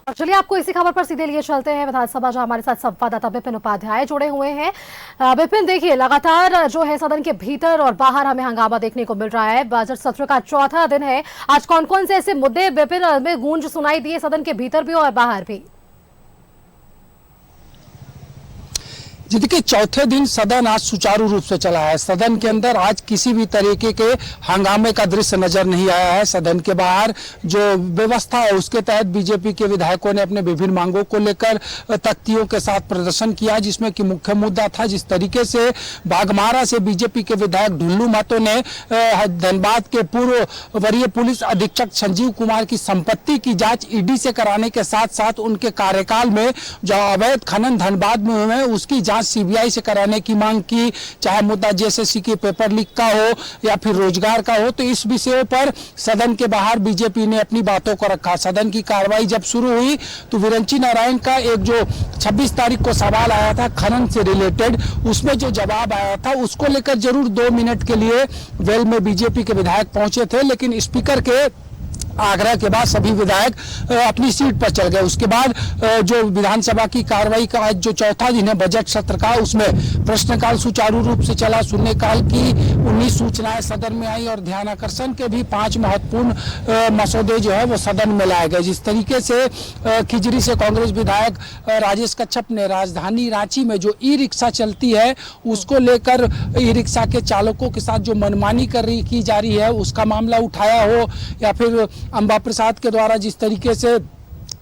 चलिए आपको इसी खबर पर सीधे लिए चलते हैं विधानसभा, जहां हमारे साथ संवाददाता विपिन उपाध्याय जुड़े हुए हैं। विपिन, देखिए लगातार जो है सदन के भीतर और बाहर हमें हंगामा देखने को मिल रहा है। बजट सत्र का चौथा दिन है। आज कौन कौन से ऐसे मुद्दे विपिन में गूंज सुनाई दिए सदन के भीतर भी और बाहर भी? जी देखिए, चौथे दिन सदन आज सुचारू रूप से चला है। सदन के अंदर आज किसी भी तरीके के हंगामे का दृश्य नजर नहीं आया है। सदन के बाहर जो व्यवस्था है उसके तहत बीजेपी के विधायकों ने अपने विभिन्न मांगों को लेकर तख्तियों के साथ प्रदर्शन किया, जिसमें कि मुख्य मुद्दा था जिस तरीके से बाघमारा से बीजेपी के विधायक ढुल्लू महतो ने धनबाद के पूर्व वरीय पुलिस अधीक्षक संजीव कुमार की संपत्ति की जांच ईडी से कराने के साथ साथ उनके कार्यकाल में जो अवैध खनन धनबाद में हुए उसकी जांच सीबीआई से कराने की मांग की। चाहे मुद्दा जेएसएससी के पेपर लीक का हो या फिर रोजगार का हो, तो इस विषय पर सदन के बाहर बीजेपी ने अपनी बातों को रखा। सदन की कार्रवाई जब शुरू हुई तो विरंची नारायण का एक जो 26 तारीख को सवाल आया था खनन से रिलेटेड, उसमें जो जवाब आया था उसको लेकर जरूर 2 मिनट के लिए वेल में बीजेपी के विधायक पहुंचे थे, लेकिन स्पीकर के आग्रह के बाद सभी विधायक अपनी सीट पर चल गए। उसके बाद जो विधानसभा की कार्रवाई का आज जो चौथा दिन है बजट सत्र का, उसमें प्रश्नकाल सुचारू रूप से चला। शून्यकाल की 19 सूचनाएं सदन में आई और ध्यानाकर्षण के भी 5 महत्वपूर्ण मसौदे जो है वो सदन में लाए गए। जिस तरीके से खिजरी से कांग्रेस विधायक राजेश कच्छप ने राजधानी रांची में जो ई रिक्शा चलती है उसको लेकर ई रिक्शा के चालकों के साथ जो मनमानी की जा रही है उसका मामला उठाया हो, या फिर अंबा प्रसाद के द्वारा जिस तरीके से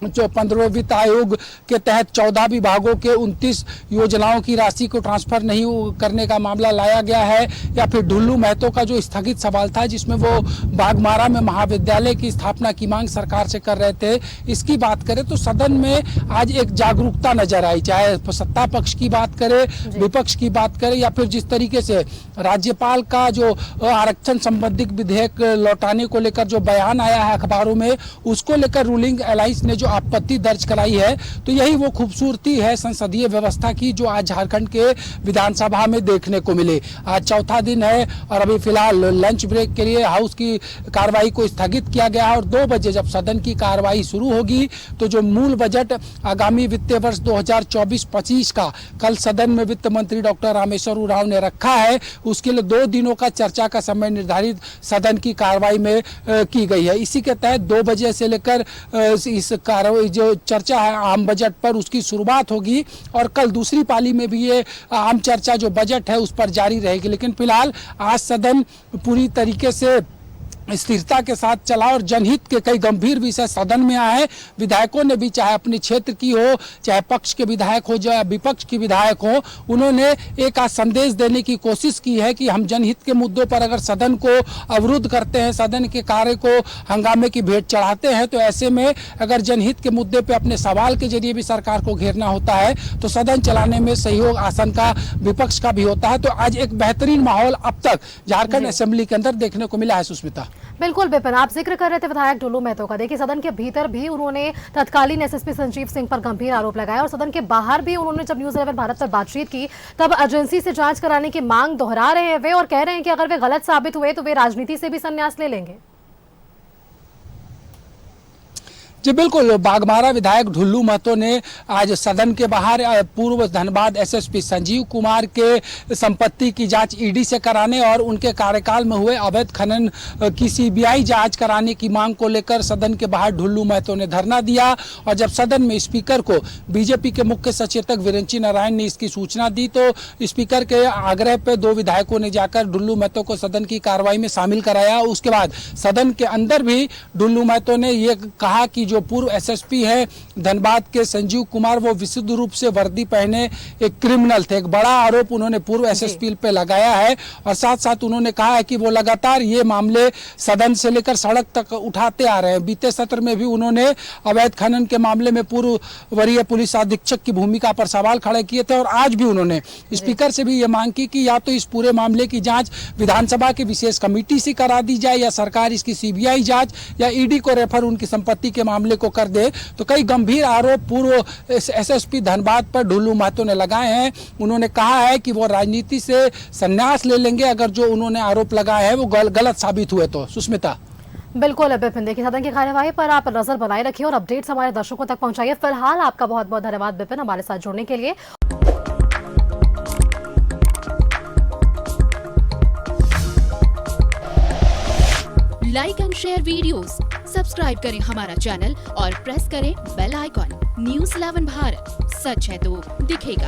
जो 15वें वित्त आयोग के तहत 14 विभागों के 29 योजनाओं की राशि को ट्रांसफर नहीं करने का मामला लाया गया है, या फिर ढुल्लू महतो का जो स्थगित सवाल था जिसमें वो बाघमारा में महाविद्यालय की स्थापना की मांग सरकार से कर रहे थे, इसकी बात करें तो सदन में आज एक जागरूकता नजर आई। चाहे सत्ता पक्ष की बात करें, विपक्ष की बात करें, या फिर जिस तरीके से राज्यपाल का जो आरक्षण संबंधी विधेयक लौटाने को लेकर जो बयान आया है अखबारों में, उसको लेकर रूलिंग अलायंस ने जो आपत्ति दर्ज कराई है, तो यही वो खूबसूरती है संसदीय व्यवस्था की जो आज झारखंड के विधानसभा में देखने को मिले। आज चौथा दिन है और अभी फिलहाल लंच ब्रेक के लिए हाउस की कार्रवाई को स्थगित किया गया है और 2 बजे जब सदन की कार्रवाई शुरू होगी तो जो मूल बजट आगामी वित्तीय वर्ष 2024-25 का कल सदन में वित्त मंत्री डॉक्टर रामेश्वर उरांव ने रखा है, उसके लिए 2 दिनों का चर्चा का समय निर्धारित सदन की कार्रवाई में की गई है। इसी के तहत 2 बजे से लेकर इस जो चर्चा है आम बजट पर उसकी शुरुआत होगी और कल दूसरी पाली में भी ये आम चर्चा जो बजट है उस पर जारी रहेगी। लेकिन फिलहाल आज सदन पूरी तरीके से स्थिरता के साथ चला और जनहित के कई गंभीर विषय सदन में आए। विधायकों ने भी, चाहे अपने क्षेत्र की हो, चाहे पक्ष के विधायक हो, चाहे विपक्ष के विधायक हो, उन्होंने एक आज संदेश देने की कोशिश की है कि हम जनहित के मुद्दों पर अगर सदन को अवरुद्ध करते हैं, सदन के कार्य को हंगामे की भेंट चढ़ाते हैं, तो ऐसे में अगर जनहित के मुद्दे पर अपने सवाल के जरिए भी सरकार को घेरना होता है तो सदन चलाने में सहयोग आसन का विपक्ष का भी होता है। तो आज एक बेहतरीन माहौल अब तक झारखंड असेंबली के अंदर देखने को मिला है। सुष्मिता, बिल्कुल विपिन, आप जिक्र कर रहे थे विधायक ढुल्लू महतो का। देखिए सदन के भीतर भी उन्होंने तत्कालीन एसएसपी संजीव सिंह पर गंभीर आरोप लगाया और सदन के बाहर भी उन्होंने जब न्यूज़ 11 भारत पर बातचीत की तब एजेंसी से जांच कराने की मांग दोहरा रहे हैं वे और कह रहे हैं कि अगर वे गलत साबित हुए तो वे राजनीति से भी संन्यास ले लेंगे। जी बिल्कुल, बाघमारा विधायक ढुल्लू महतो ने आज सदन के बाहर पूर्व धनबाद एसएसपी संजीव कुमार के संपत्ति की जांच ईडी से कराने और उनके कार्यकाल में हुए अवैध खनन की सीबीआई जांच कराने की मांग को लेकर सदन के बाहर ढुल्लू महतो ने धरना दिया। और जब सदन में स्पीकर को बीजेपी के मुख्य सचेतक विरंची नारायण ने इसकी सूचना दी तो स्पीकर के आग्रह पर 2 विधायकों ने जाकर ढुल्लू महतो को सदन की कार्रवाई में शामिल कराया। उसके बाद सदन के अंदर भी ढुल्लू महतो ने ये कहा कि जो पूर्व एसएसपी है धनबाद के संजीव कुमार, वो विशुद्ध रूप से वर्दी पहने एक क्रिमिनल थे। एक बड़ा आरोप उन्होंने पूर्व एसएसपी पे लगाया है और साथ साथ उन्होंने कहा है कि वो लगातार ये मामले सदन से लेकर सड़क तक उठाते आ रहे हैं। बीते सत्र में भी उन्होंने अवैध खनन के मामले में पूर्व वरीय पुलिस अधीक्षक की भूमिका पर सवाल खड़े किए थे और आज भी उन्होंने स्पीकर से भी ये मांग की कि या तो इस पूरे मामले की जांच विधानसभा की विशेष कमेटी से करा दी जाए या सरकार इसकी सीबीआई जांच या ईडी को रेफर उनकी संपत्ति के मामले को कर दे। तो कई गंभीर आरोप पूर्व एसएसपी धनबाद पर ढुल्लू महतो ने लगाए हैं। उन्होंने कहा है कि वो राजनीति से संन्यास ले लेंगे अगर जो उन्होंने आरोप लगाए हैं वो गलत साबित हुए तो। सुष्मिता, बिल्कुल बिपिन, देखिए सदन की कार्यवाही पर आप नजर बनाए रखिए और अपडेट्स हमारे दर्शकों तक पहुंचाइए। फिलहाल आपका बहुत बहुत धन्यवाद बिपिन, हमारे साथ जुड़ने के लिए। Like and share videos, subscribe करें हमारा चैनल और प्रेस करें बेल आइकॉन। न्यूज़ 11 भारत, सच है तो दिखेगा।